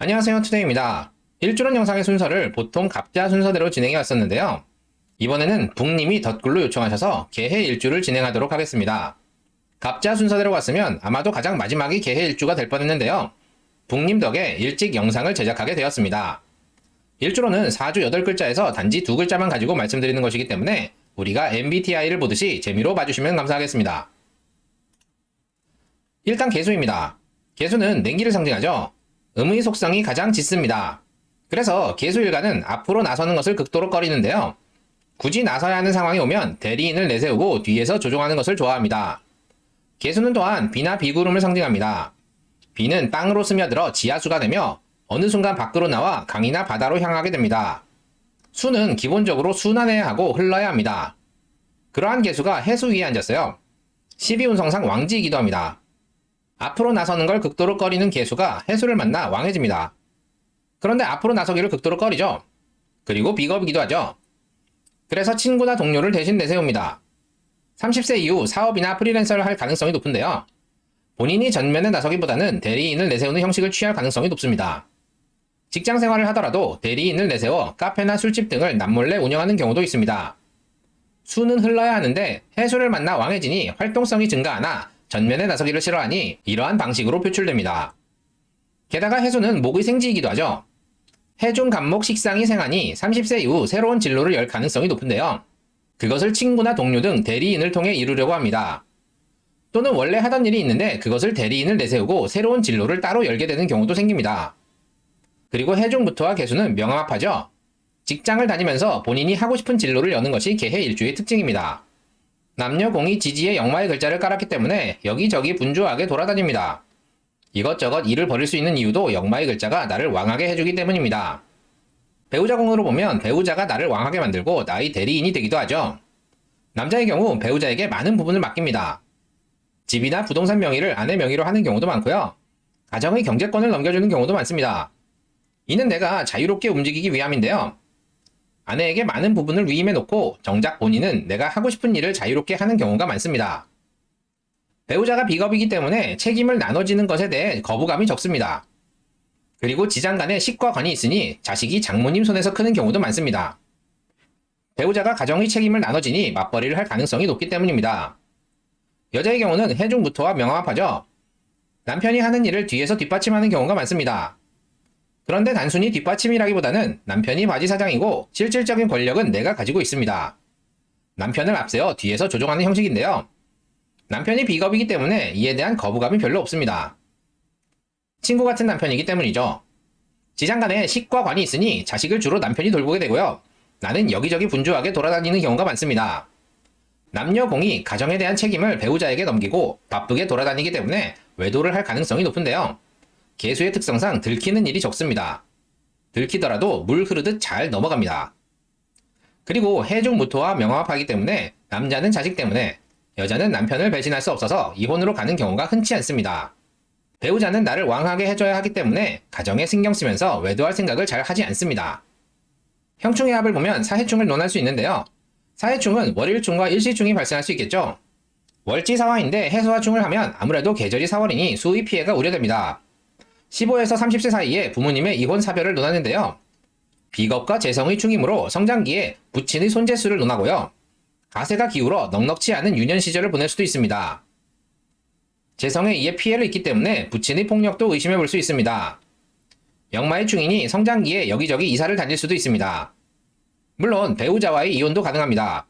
안녕하세요, 투데이입니다. 일주론 영상의 순서를 보통 갑자 순서대로 진행해 왔었는데요. 이번에는 북님이 덧글로 요청하셔서 개해 일주를 진행하도록 하겠습니다. 갑자 순서대로 갔으면 아마도 가장 마지막이 개해 일주가 될 뻔했는데요. 북님 덕에 일찍 영상을 제작하게 되었습니다. 일주로는 4주 8글자에서 단지 2글자만 가지고 말씀드리는 것이기 때문에 우리가 MBTI를 보듯이 재미로 봐주시면 감사하겠습니다. 일단 개수입니다. 개수는 냉기를 상징하죠. 음의 속성이 가장 짙습니다. 그래서 개수일가는 앞으로 나서는 것을 극도로 꺼리는데요. 굳이 나서야 하는 상황이 오면 대리인을 내세우고 뒤에서 조종하는 것을 좋아합니다. 개수는 또한 비나 비구름을 상징합니다. 비는 땅으로 스며들어 지하수가 되며 어느 순간 밖으로 나와 강이나 바다로 향하게 됩니다. 수는 기본적으로 순환해야 하고 흘러야 합니다. 그러한 개수가 해수 위에 앉았어요. 12운성상 왕지이기도 합니다. 앞으로 나서는 걸 극도로 꺼리는 개수가 해수를 만나 왕해집니다. 그런데 앞으로 나서기를 극도로 꺼리죠. 그리고 비겁이기도 하죠. 그래서 친구나 동료를 대신 내세웁니다. 30세 이후 사업이나 프리랜서를 할 가능성이 높은데요. 본인이 전면에 나서기보다는 대리인을 내세우는 형식을 취할 가능성이 높습니다. 직장 생활을 하더라도 대리인을 내세워 카페나 술집 등을 남몰래 운영하는 경우도 있습니다. 수는 흘러야 하는데 해수를 만나 왕해지니 활동성이 증가하나 전면에 나서기를 싫어하니 이러한 방식으로 표출됩니다. 게다가 해수는 목의 생지이기도 하죠. 해중 간목 식상이 생하니 30세 이후 새로운 진로를 열 가능성이 높은데요. 그것을 친구나 동료 등 대리인을 통해 이루려고 합니다. 또는 원래 하던 일이 있는데 그것을 대리인을 내세우고 새로운 진로를 따로 열게 되는 경우도 생깁니다. 그리고 해중부터와 개수는 명합하죠. 직장을 다니면서 본인이 하고 싶은 진로를 여는 것이 개해 일주의 특징입니다. 남녀공이 지지에 역마의 글자를 깔았기 때문에 여기저기 분주하게 돌아다닙니다. 이것저것 일을 벌일 수 있는 이유도 역마의 글자가 나를 왕하게 해주기 때문입니다. 배우자공으로 보면 배우자가 나를 왕하게 만들고 나의 대리인이 되기도 하죠. 남자의 경우 배우자에게 많은 부분을 맡깁니다. 집이나 부동산 명의를 아내 명의로 하는 경우도 많고요. 가정의 경제권을 넘겨주는 경우도 많습니다. 이는 내가 자유롭게 움직이기 위함인데요. 아내에게 많은 부분을 위임해 놓고 정작 본인은 내가 하고 싶은 일을 자유롭게 하는 경우가 많습니다. 배우자가 비겁이기 때문에 책임을 나눠지는 것에 대해 거부감이 적습니다. 그리고 지장 간에 식과 관이 있으니 자식이 장모님 손에서 크는 경우도 많습니다. 배우자가 가정의 책임을 나눠지니 맞벌이를 할 가능성이 높기 때문입니다. 여자의 경우는 해중부터와 명합하죠. 남편이 하는 일을 뒤에서 뒷받침하는 경우가 많습니다. 그런데 단순히 뒷받침이라기보다는 남편이 바지 사장이고 실질적인 권력은 내가 가지고 있습니다. 남편을 앞세워 뒤에서 조종하는 형식인데요. 남편이 비겁이기 때문에 이에 대한 거부감이 별로 없습니다. 친구 같은 남편이기 때문이죠. 지장간에 식과 관이 있으니 자식을 주로 남편이 돌보게 되고요. 나는 여기저기 분주하게 돌아다니는 경우가 많습니다. 남녀 공이 가정에 대한 책임을 배우자에게 넘기고 바쁘게 돌아다니기 때문에 외도를 할 가능성이 높은데요. 개수의 특성상 들키는 일이 적습니다. 들키더라도 물 흐르듯 잘 넘어갑니다. 그리고 해중무토와 명합하기 때문에 남자는 자식 때문에 여자는 남편을 배신할 수 없어서 이혼으로 가는 경우가 흔치 않습니다. 배우자는 나를 왕하게 해줘야 하기 때문에 가정에 신경 쓰면서 외도할 생각을 잘 하지 않습니다. 형충의 합을 보면 사해충을 논할 수 있는데요. 사해충은 월일충과 일시충이 발생할 수 있겠죠. 월지사화인데 해수화충을 하면 아무래도 계절이 4월이니 수의 피해가 우려됩니다. 15에서 30세 사이에 부모님의 이혼 사별을 논하는데요. 비겁과 재성의 충이므로 성장기에 부친의 손재수를 논하고요. 가세가 기울어 넉넉치 않은 유년 시절을 보낼 수도 있습니다. 재성에 의해 피해를 입기 때문에 부친의 폭력도 의심해 볼 수 있습니다. 역마의 충인이 성장기에 여기저기 이사를 다닐 수도 있습니다. 물론 배우자와의 이혼도 가능합니다.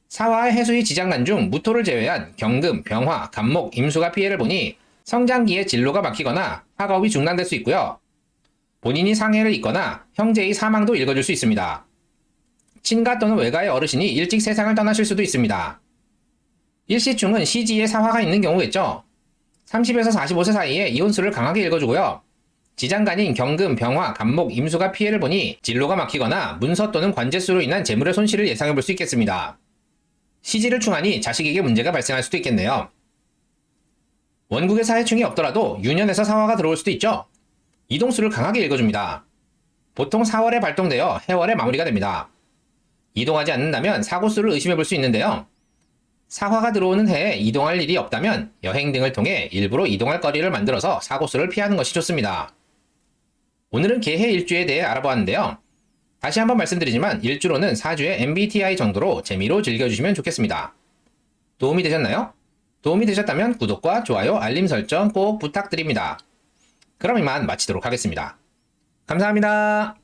사화와 해수의 지장간 중 무토를 제외한 경금, 병화, 간목, 임수가 피해를 보니 성장기에 진로가 막히거나 학업이 중단될 수 있고요. 본인이 상해를 입거나 형제의 사망도 읽어줄 수 있습니다. 친가 또는 외가의 어르신이 일찍 세상을 떠나실 수도 있습니다. 일시충은 시지에 사화가 있는 경우겠죠. 30에서 45세 사이에 이혼수를 강하게 읽어주고요. 지장간인 경금, 병화, 간목, 임수가 피해를 보니 진로가 막히거나 문서 또는 관제수로 인한 재물의 손실을 예상해 볼 수 있겠습니다. 시지를 충하니 자식에게 문제가 발생할 수도 있겠네요. 원국에 사해충이 없더라도 유년에서 사화가 들어올 수도 있죠. 이동수를 강하게 읽어줍니다. 보통 4월에 발동되어 해월에 마무리가 됩니다. 이동하지 않는다면 사고수를 의심해 볼 수 있는데요. 사화가 들어오는 해에 이동할 일이 없다면 여행 등을 통해 일부러 이동할 거리를 만들어서 사고수를 피하는 것이 좋습니다. 오늘은 개해 일주에 대해 알아보았는데요. 다시 한번 말씀드리지만 일주로는 4주의 MBTI 정도로 재미로 즐겨주시면 좋겠습니다. 도움이 되셨나요? 도움이 되셨다면 구독과 좋아요, 알림 설정 꼭 부탁드립니다. 그럼 이만 마치도록 하겠습니다. 감사합니다.